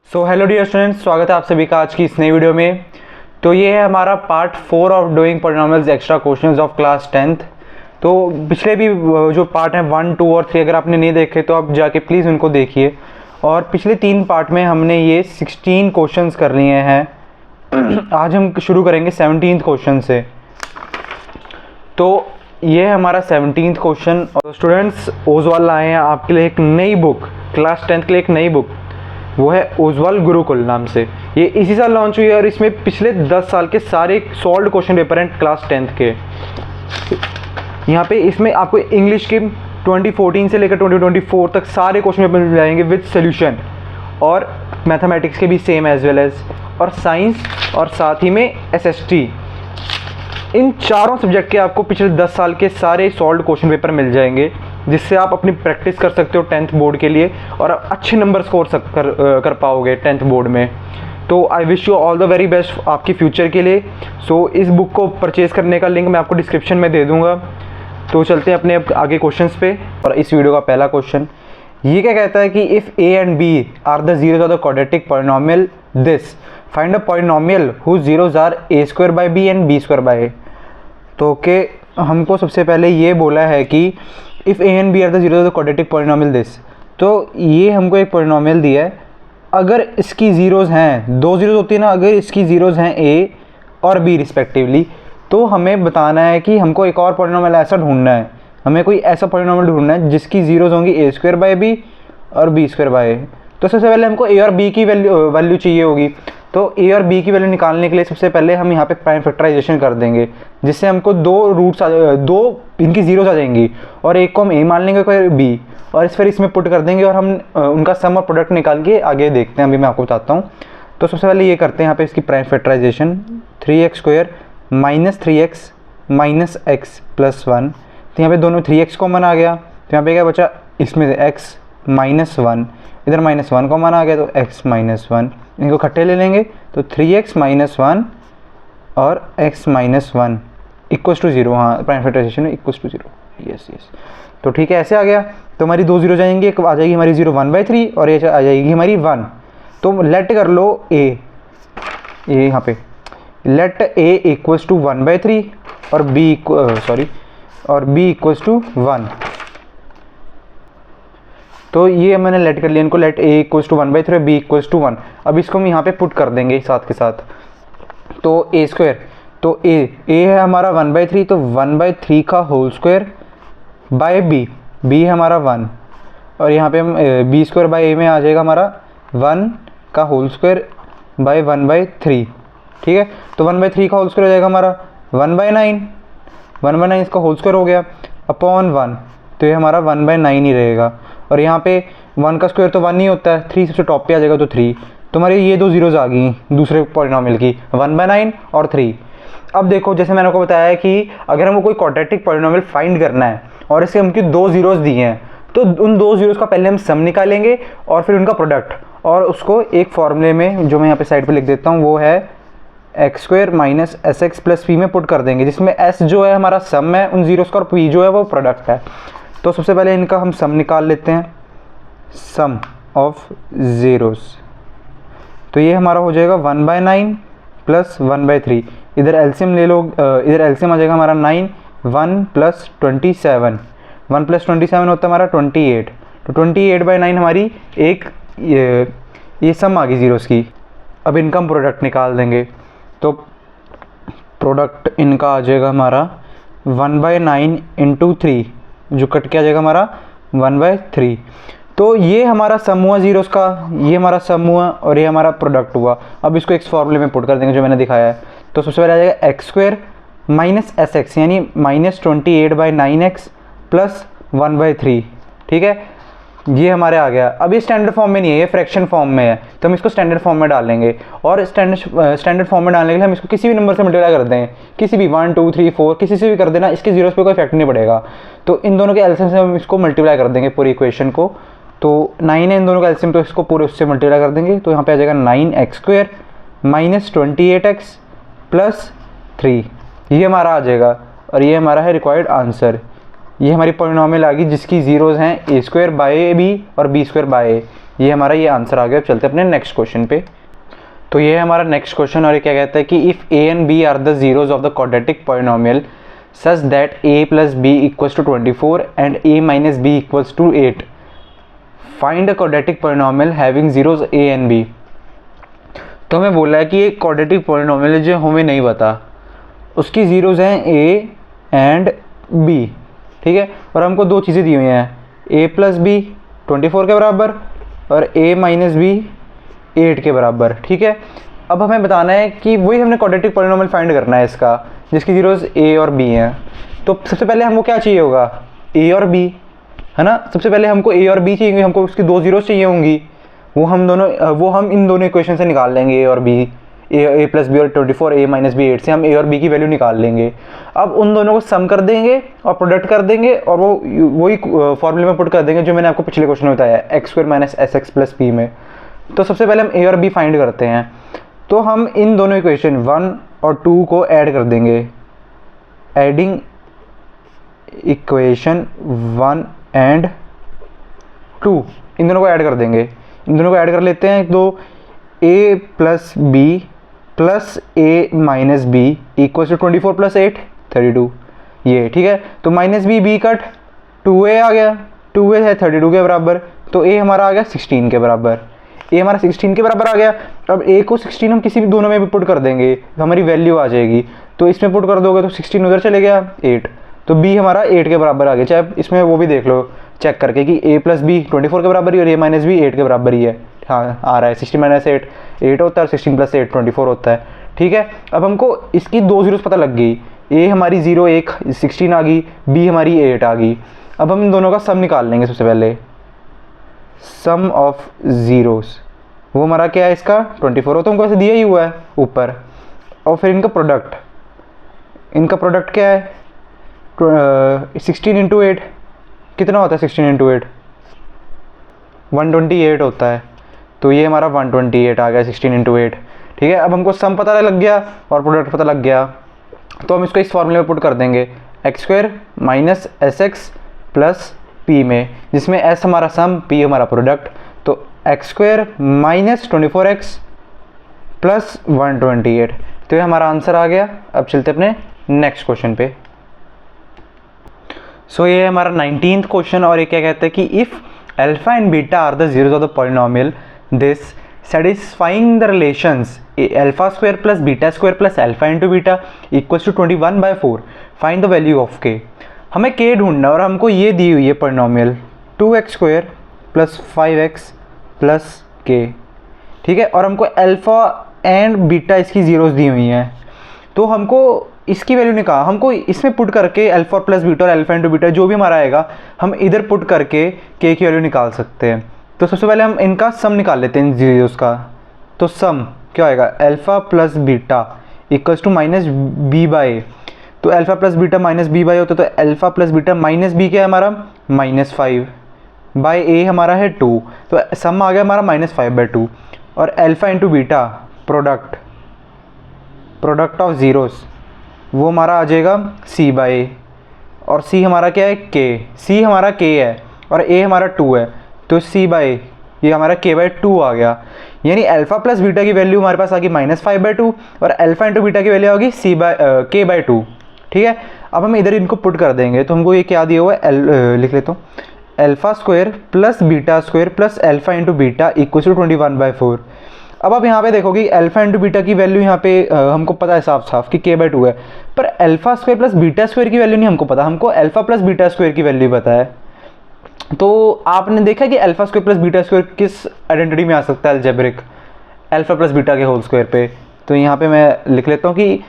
So hello dear students, स्वागत है आप सभी का आज की इस नई वीडियो में। तो ये है हमारा part 4 of doing polynomials extra questions of class 10th। तो पिछले भी जो पार्ट हैं 1, 2 और 3 अगर आपने नहीं देखे तो आप जाके प्लीज़ उनको देखिए। और पिछले 3 पार्ट में हमने ये 16 क्वेश्चंस कर लिए हैं। आज हम शुरू करेंगे 17th क्वेश्चन से। तो ये है हमारा 17th क्वेश्चन। और स्टूडेंट्स, ओजवाल लाए हैं आपके लिए एक नई बुक, क्लास 10th के लिए एक नई बुक, वो है ओजवाल गुरुकुल नाम से। ये इसी साल लॉन्च हुई है और इसमें पिछले 10 साल के सारे सॉल्व्ड क्वेश्चन पेपर हैं क्लास 10th के। यहाँ पे इसमें आपको इंग्लिश के 2014 से लेकर 2024 तक सारे क्वेश्चन पेपर मिल जाएंगे विद सोल्यूशन, और मैथमेटिक्स के भी सेम एज वेल एज, और साइंस, और साथ ही में एसएसटी। इन चारों सब्जेक्ट के आपको पिछले 10 साल के सारे सॉल्व्ड क्वेश्चन पेपर मिल जाएंगे, जिससे आप अपनी प्रैक्टिस कर सकते हो 10th बोर्ड के लिए और अच्छे नंबर स्कोर कर पाओगे 10th बोर्ड में। तो I wish you all the very best आपकी फ्यूचर के लिए। सो इस बुक को परचेज़ करने का लिंक मैं आपको डिस्क्रिप्शन में दे दूँगा। तो चलते हैं अपने आगे क्वेश्चंस पे। और इस वीडियो का पहला क्वेश्चन ये क्या कहता है कि if A and B are the zeros of the quadratic polynomial this, find a polynomial whose zeros are A square by B and B square by A. तो के हमको सबसे पहले ये बोला है कि if A and B are the zeros of the quadratic polynomial this, तो ये हमको एक पॉलिनोमियल दिया है। अगर इसकी ज़ीरोज़ हैं, दो ज़ीरोज़ होती है ना, अगर इसकी ज़ीरोज़ हैं ए और बी रिस्पेक्टिवली, तो हमें बताना है कि हमको एक और पॉलिनोमियल ऐसा ढूंढना है। हमें कोई ऐसा पॉलिनोमियल ढूंढना है जिसकी ज़ीरोज़ होंगी ए स्क्वायर बाई बी और बी स्क्वायर बाई ए। तो सबसे पहले हमको ए और बी की वैल्यू चाहिए होगी। तो ए और बी की वैल्यू निकालने के लिए सबसे पहले हम यहाँ पे प्राइम फैक्टराइजेशन कर देंगे, जिससे हमको दो इनकी ज़ीरोज़ आ जाएंगी, और एक को हम ए मान लेंगे, कोई बी, और फिर इसमें पुट कर देंगे, और हम उनका सम और प्रोडक्ट निकाल के आगे देखते हैं। अभी मैं आपको बताता हूँ। तो सबसे पहले ये करते हैं यहाँ पे इसकी prime factorisation. 3x square minus 3x minus x plus 1। तो यहाँ पे दोनों 3x कॉमन आ गया, तो यहाँ पे क्या बचा, इसमें से x माइनस 1, इधर माइनस 1 कॉमन आ गया, तो x माइनस 1। इनको इकट्ठे ले लेंगे तो 3x माइनस 1 और x माइनस 1 इक्वल्स टू 0। हाँ, प्राइम फैक्टराइजेशन में इक्वल्स टू 0। यस। तो ठीक है, ऐसे आ गया। तो हमारी दो जीरो जाएंगी, एक आ जाएगी हमारी 0 1/3 और ये आ जाएगी हमारी 1। तो लेट कर लो ए यहाँ पे, लेट ए इक्वल्स टू 1/3 और b इक्वल्स टू 1। तो ये मैंने लेट कर लिया इनको, लेट ए इक्वल्स टू 1/3 और b इक्वल्स टू 1। अब इसको हम यहाँ पे पुट कर देंगे साथ के साथ। तो ए स्क्वायर, तो ए है हमारा 1/3, तो 1/3 का होल स्क्वायर बाय बी है हमारा 1, और यहाँ पे हम बी स्क्वायर बाय ए में आ जाएगा हमारा 1 का होल स्क्वायर बाय 1/3। ठीक है, तो 1/3 का होल स्क्वायर हो जाएगा हमारा 1/9। 1/9 इसका होल स्क्वायर हो गया अपॉन 1, तो ये हमारा 1/9 ही रहेगा। और यहाँ पे 1 का स्क्वायर तो 1 ही होता है, 3 सबसे टॉप पे आ जाएगा, तो 3। तो हमारी ये दो जीरोज़ आ गई दूसरे पॉलिनोमियल की, 1/9 और 3। अब देखो, जैसे मैंने आपको बताया कि अगर हमको कोई क्वाड्रेटिक पॉलिनोमियल फाइंड करना है और इसके हमको दो जीरोज़ दिए हैं, तो उन दो जीरोज़ का पहले हम सम निकालेंगे और फिर उनका प्रोडक्ट, और उसको एक फॉर्मूले में जो मैं यहाँ पे साइड पे लिख देता हूँ, वो है x square minus S x plus P में पुट कर देंगे, जिसमें एस जो है हमारा सम है उन जीरोज़ का और पी जो है वो प्रोडक्ट है। तो सबसे पहले इनका हम सम निकाल लेते हैं, सम ऑफ ज़ीरोज़। तो ये हमारा हो जाएगा 1/9 प्लस 1/3। इधर एलसीएम ले लो, इधर एलसीएम आ जाएगा हमारा 9, 1 प्लस 27, 1 प्लस 27 होता है हमारा 28। तो 28/9 हमारी एक ये सम आ गई ज़ीरोज़ की। अब इनका हम प्रोडक्ट निकाल देंगे, तो प्रोडक्ट इनका आ जाएगा हमारा 1/9 इंटू 3, जो कट के आ जाएगा हमारा 1/3। तो ये हमारा सम हुआ ज़ीरोज़ का, ये हमारा सम हुआ, और ये हमारा प्रोडक्ट हुआ। अब इसको एक फॉर्मूले में पुट कर देंगे जो मैंने दिखाया है। तो सबसे पहले आ जाएगा x square minus S x, यानी माइनस 28/9x प्लस 1/3। ठीक है, ये हमारे आ गया। अब ये स्टैंडर्ड फॉर्म में नहीं है, ये फ्रैक्शन फॉर्म में है, तो हम इसको स्टैंडर्ड फॉर्म में डालेंगे। और स्टैंडर्ड फॉर्म में डालने के लिए हम इसको किसी भी नंबर से मल्टीप्लाई कर दें, किसी भी 1 2 3 4 किसी से भी कर देना, इसके जीरोज़ पे कोई इफेक्ट नहीं पड़ेगा। तो इन दोनों के एलसीएम से हम इसको मल्टीप्लाई कर देंगे पूरी इक्वेशन को। तो 9 है इन दोनों का एलसीएम, तो इसको पूरे उससे मल्टीप्लाई कर देंगे। तो यहाँ पे आ जाएगा 9x square minus 28x plus 3, ये हमारा आ जाएगा, और ये हमारा है रिक्वायर्ड आंसर। ये हमारी पॉलिनोमियल आ गई जिसकी जीरोज़ हैं ए स्क्वायर बाय बी और बी स्क्वायर बाय ए। ये हमारा ये आंसर आ गया। अब चलते हैं अपने नेक्स्ट क्वेश्चन पे। तो ये है हमारा नेक्स्ट क्वेश्चन और ये क्या कहता है कि if A and B are the zeros of the quadratic polynomial such that a plus b equals to 24 and a minus b equals to 8, find a quadratic polynomial having zeros a and b। तो हमें बोला है कि एक quadratic polynomial जो हमें नहीं पता, उसकी जीरोज हैं a एंड b, ठीक है, और हमको दो चीज़ें दी हुई हैं, a प्लस बी 24 के बराबर और a माइनस बी 8 के बराबर, ठीक है। अब हमें बताना है कि वही हमने क्वाड्रेटिक पॉलिनोमियल फाइंड करना है इसका, जिसकी जीरोज a और b हैं। तो सबसे पहले हमको क्या चाहिए होगा, a और b, है ना। सबसे पहले हमको a और b चाहिए, हमको उसकी दो जीरोज चाहिए होंगी, वो हम इन दोनों इक्वेशन से निकाल लेंगे, a और b, a प्लस बी और 24 a माइनस बी 8 से हम a और b की वैल्यू निकाल लेंगे। अब उन दोनों को सम कर देंगे और प्रोडक्ट कर देंगे और वही फॉर्मूले में पुट कर देंगे जो मैंने आपको पिछले क्वेश्चन में बताया, x square minus S x plus P में। तो सबसे पहले हम a और b फाइंड करते हैं। तो हम इन दोनों इक्वेशन 1 और 2 को ऐड कर देंगे, एडिंग इक्वेशन 1 एंड 2, इन दोनों को ऐड कर देंगे। इन दोनों को ऐड कर लेते हैं। तो a plus b plus a minus b equals to 24 plus 8 32, ये ठीक है। तो माइनस बी कट 2a आ गया, 2a है 32 के बराबर, तो a हमारा आ गया 16 के बराबर, a हमारा 16 के बराबर आ गया। अब a को 16 हम किसी भी दोनों में भी पुट कर देंगे तो हमारी वैल्यू आ जाएगी। तो इसमें पुट कर दोगे तो 16 उधर चले गया 8, तो b हमारा 8 के बराबर आ गया। चाहे इसमें वो भी देख लो चेक करके कि a प्लस बी 24 के बराबर ही और a माइनस बी 8 के बराबर ही है। हाँ आ रहा है, 16 माइनस 8 8 होता है और 16 प्लस 8 24 होता है, ठीक है। अब हमको इसकी दो जीरोस पता लग गई, a हमारी 0 1 16 आ गई, b हमारी 8 आ गई। अब हम इन दोनों का सम निकाल लेंगे। सबसे पहले सम ऑफ जीरोस, वो हमारा क्या है, इसका 24 हो, तो हमको ऐसे दिया ही हुआ है ऊपर। और फिर इनका प्रोडक्ट क्या है, 16 इंटू 8 कितना होता है, 16 इंटू 8 128 होता है। तो ये हमारा 128 आ गया 16 इंटू 8, ठीक है। अब हमको सम पता लग गया और प्रोडक्ट पता लग गया, तो हम इसको इस फॉर्मूले में पुट कर देंगे, x square minus S x plus P में, जिसमें एस हमारा सम, पी हमारा प्रोडक्ट। तो x square minus 24x plus 128, तो ये हमारा आंसर आ गया। अब चलते अपने नेक्स्ट क्वेश्चन पे। सो ये हमारा 19th क्वेश्चन और ये क्या कहता है कि if alpha and beta are the zeros of the polynomial this satisfying the relations alpha square plus beta square plus alpha into beta equals to 21/4, find the value of k। हमें k ढूंढना और हमको ये दी हुई है polynomial 2x square plus 5x plus k, ठीक है। और हमको अल्फा एंड बीटा इसकी जीरोस दी हुई हैं, तो हमको इसकी वैल्यू निकाल, हमको इसमें पुट करके अल्फा प्लस बीटा और अल्फा इंटू बीटा जो भी हमारा आएगा हम इधर पुट करके k की वैल्यू निकाल सकते हैं। तो सबसे पहले हम इनका सम निकाल लेते हैं इन जीरोस का। तो सम क्या आएगा, alpha plus beta equals to minus B by, तो alpha plus beta minus B by होता है, तो alpha plus beta minus B क्या है हमारा -5 बाई ए हमारा है 2, तो सम आ गया हमारा -5/2। और alpha into beta product of zeros वो हमारा आ जाएगा c बाई ए, और c हमारा क्या है k, c हमारा k है और a हमारा 2 है, तो c बाई ये हमारा k/2 आ गया। यानी अल्फा प्लस बीटा की वैल्यू हमारे पास आ गई -5/2 और अल्फा इंटू बीटा की वैल्यू होगी k/2, ठीक है। अब हम इधर इनको पुट कर देंगे तो हमको ये क्या दिया हुआ है, लिख लेता हूँ, alpha square plus beta square plus alpha into beta equal to 21/4। अब आप यहाँ पे देखोगे अल्फा इंटू बीटा की वैल्यू यहाँ पे हमको पता है साफ साफ कि k/2 है, पर alpha square plus beta square की वैल्यू नहीं हमको पता, हमको अल्फा प्लस बीटा स्क्वायर की वैल्यू पता है। तो आपने देखा कि alpha square plus beta square किस आइडेंटिटी में आ सकता है, अलजेब्रिक अल्फा प्लस बीटा के होल स्क्वायर पे। तो यहाँ पे मैं लिख लेता हूँ कि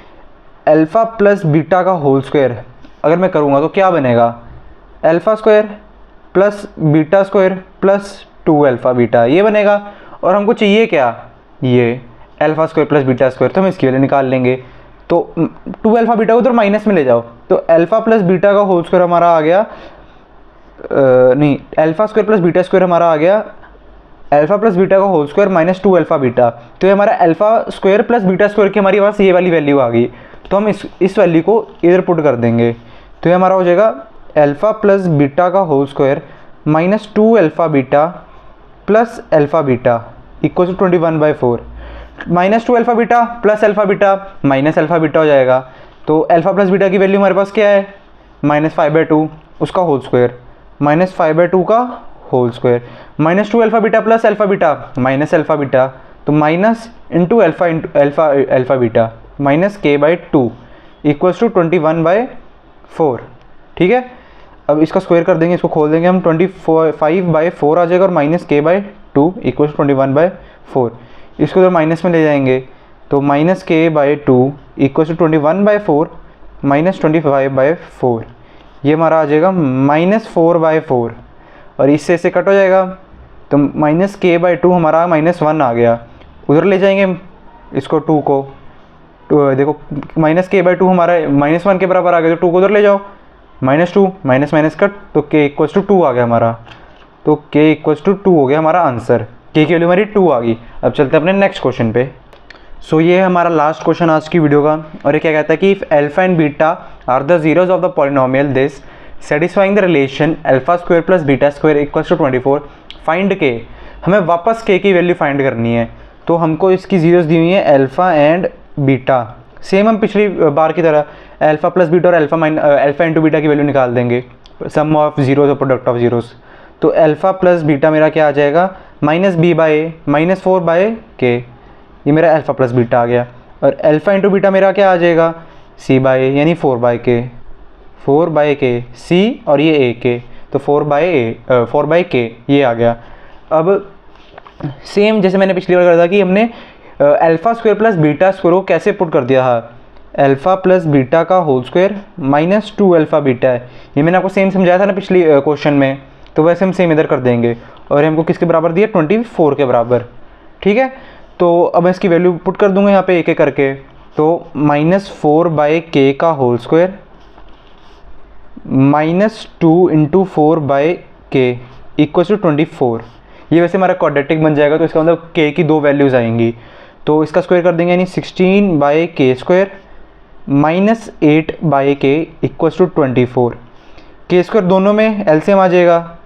अल्फा प्लस बीटा का होल स्क्वायर अगर मैं करूँगा तो क्या बनेगा, alpha square plus beta square plus 2 alpha beta, ये बनेगा। और हमको चाहिए क्या, ये alpha square plus beta square, तो हम इसकी वैल्यू निकाल लेंगे। तो 2 अल्फा बीटा को उधर माइनस में ले जाओ, तो अल्फा प्लस बीटा का होल स्क्वायर हमारा आ गया, नहीं alpha square plus beta square हमारा आ गया अल्फा प्लस बीटा का whole square minus 2 alpha beta, तो ये हमारा alpha square plus beta square की हमारे पास ये वाली वैल्यू आ गई। तो हम इस वैल्यू को इधर पुट कर देंगे, तो ये हमारा हो जाएगा अल्फा प्लस बीटा का whole square minus 2 alpha beta plus alpha beta equal to 21/4। -2 alpha beta plus alpha beta minus alpha beta हो जाएगा। तो अल्फ़ा प्लस बीटा की वैल्यू हमारे पास क्या है, -5/2 उसका होल स्क्वायर, -5/2 का whole square, -2 alpha beta plus alpha beta minus alpha beta, तो minus into alpha beta -k/2 equals to 21/4। ठीक है, अब इसका स्क्वायर कर देंगे, इसको खोल देंगे हम, 25/4 आ जाएगा और -k/2 इक्वल्स टू 21/4। इसको तो माइनस में ले जाएंगे तो -k/2 इक्वल्स टू 21/4 -25/4, ये हमारा आ जाएगा -4/4 और इससे इसे कट हो जाएगा। तो -k/2 हमारा -1 आ गया, उधर ले जाएंगे इसको 2 को, तो देखो -k/2 हमारा -1 के बराबर आ गया, तो 2 को उधर ले जाओ, -2 माइनस माइनस कट, तो k इक्वल्स टू 2 आ गया हमारा। तो k इक्वल्स टू 2 हो गया हमारा आंसर, k की वैल्यू हमारी 2 आ गई। अब चलते हैं अपने नेक्स्ट क्वेश्चन पे। सो ये है हमारा लास्ट क्वेश्चन आज की वीडियो का, और ये क्या कहता है कि if alpha and beta are the zeros of the polynomial this satisfying the relation alpha square plus beta square equals to 24, find k. हमें वापस k की वैल्यू फाइंड करनी है, तो हमको इसकी जीरोज दी हुई है अल्फा एंड बीटा, सेम हम पिछली बार की तरह अल्फा प्लस बीटा और अल्फा इंटू बीटा की वैल्यू निकाल देंगे, सम ऑफ जीरोज और प्रोडक्ट ऑफ जीरोज। तो अल्फा प्लस बीटा मेरा क्या आ जाएगा, -b/a -4/k, ये मेरा अल्फा प्लस बीटा आ गया, और अल्फा इंटू बीटा मेरा क्या आ जाएगा, c/a यानी 4/k c और ये a, तो 4/k ये आ गया। अब सेम जैसे मैंने पिछली बार करा था कि हमने alpha square plus beta square को कैसे पुट कर दिया था, अल्फा प्लस बीटा का होल स्क्वायर -2 अल्फा बीटा है, ये मैंने आपको सेम समझाया था ना पिछली क्वेश्चन में, तो वैसे हम सेम इधर कर देंगे, और हमको किसके बराबर दिया, 24 के बराबर। ठीक है, तो अब मैं इसकी वैल्यू पुट कर दूंगा यहाँ पे एक एक करके, तो -4/k का whole square -2 into 4/k equals to 24, ये वैसे हमारा क्वाड्रेटिक बन जाएगा, तो इसका मतलब k की 2 वैल्यूज़ आएंगी, तो इसका स्क्वायर कर देंगे, यानी 16/k² -8/k equals to 24। k square दोनों में एलसीएम आ जाएगा,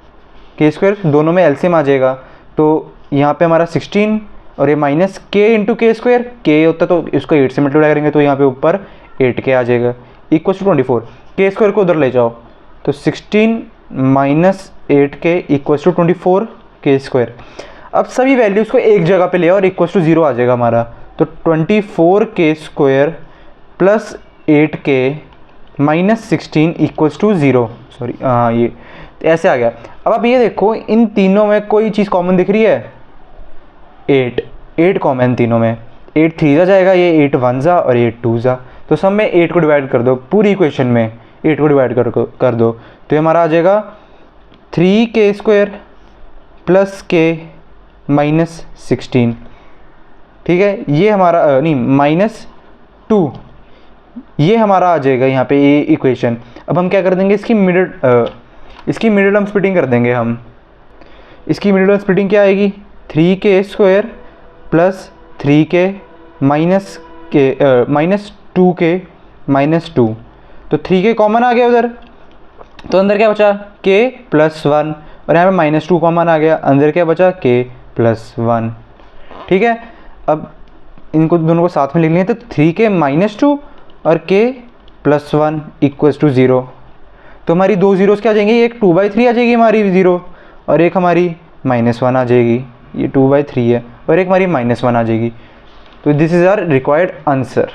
k स्क्वायर दोनों में एलसीएम आ जाएगा, तो यहाँ पे हमारा 16 और ये माइनस k इंटू के स्क्वायर, k होता तो इसको 8 से मल्टीप्लाई करेंगे, तो यहाँ पे ऊपर 8k आ जाएगा इक्वल्स टू 24। k स्क्वायर को उधर ले जाओ, तो 16 - 8k equals to 24 k square. अब सभी वैल्यूज़ को एक जगह पे ले आओ और इक्वल्स टू 0 आ जाएगा हमारा, तो 24k square plus 8k minus 16 equals to 0, sorry ये ऐसे आ गया। अब आप ये देखो, इन तीनों में कोई चीज़ कॉमन दिख रही है, 8 कॉमन तीनों में, 8 3 जा जाएगा, ये 8 1 जा और 8 2 जा, तो सब में 8 को डिवाइड कर दो, पूरी इक्वेशन में 8 को डिवाइड कर दो, तो ये हमारा आ जाएगा 3k square plus k minus 16। ठीक है, ये हमारा नहीं -2, ये हमारा आ जाएगा यहाँ पे ये इक्वेशन। अब हम क्या कर देंगे, इसकी मिडिल टर्म स्प्लिटिंग कर देंगे हम। इसकी मिडिल टर्म स्प्लिटिंग क्या आएगी, 3k square plus 3k minus 2k minus 2, तो 3k कॉमन आ गया उधर, तो अंदर क्या बचा, k + 1, और यहाँ पे -2 कॉमन आ गया, अंदर क्या बचा, k + 1। ठीक है, अब इनको दोनों को साथ में लिख लें, तो 3k - 2 और k + 1 इक्वल्स टू 0, तो हमारी 2 जीरोस क्या आ जाएंगी, एक 2/3 आ जाएगी हमारी 0, और एक हमारी -1 आ जाएगी, ये 2/3 है, और एक हमारी -1 आ जाएगी। तो this is our required answer.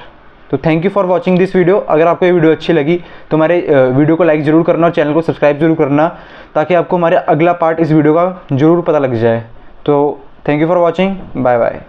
तो thank you for watching this video. अगर आपको ये वीडियो अच्छी लगी तो हमारे वीडियो को लाइक ज़रूर करना और चैनल को सब्सक्राइब जरूर करना, ताकि आपको हमारे अगला पार्ट इस वीडियो का ज़रूर पता लग जाए। तो thank you for watching, bye bye.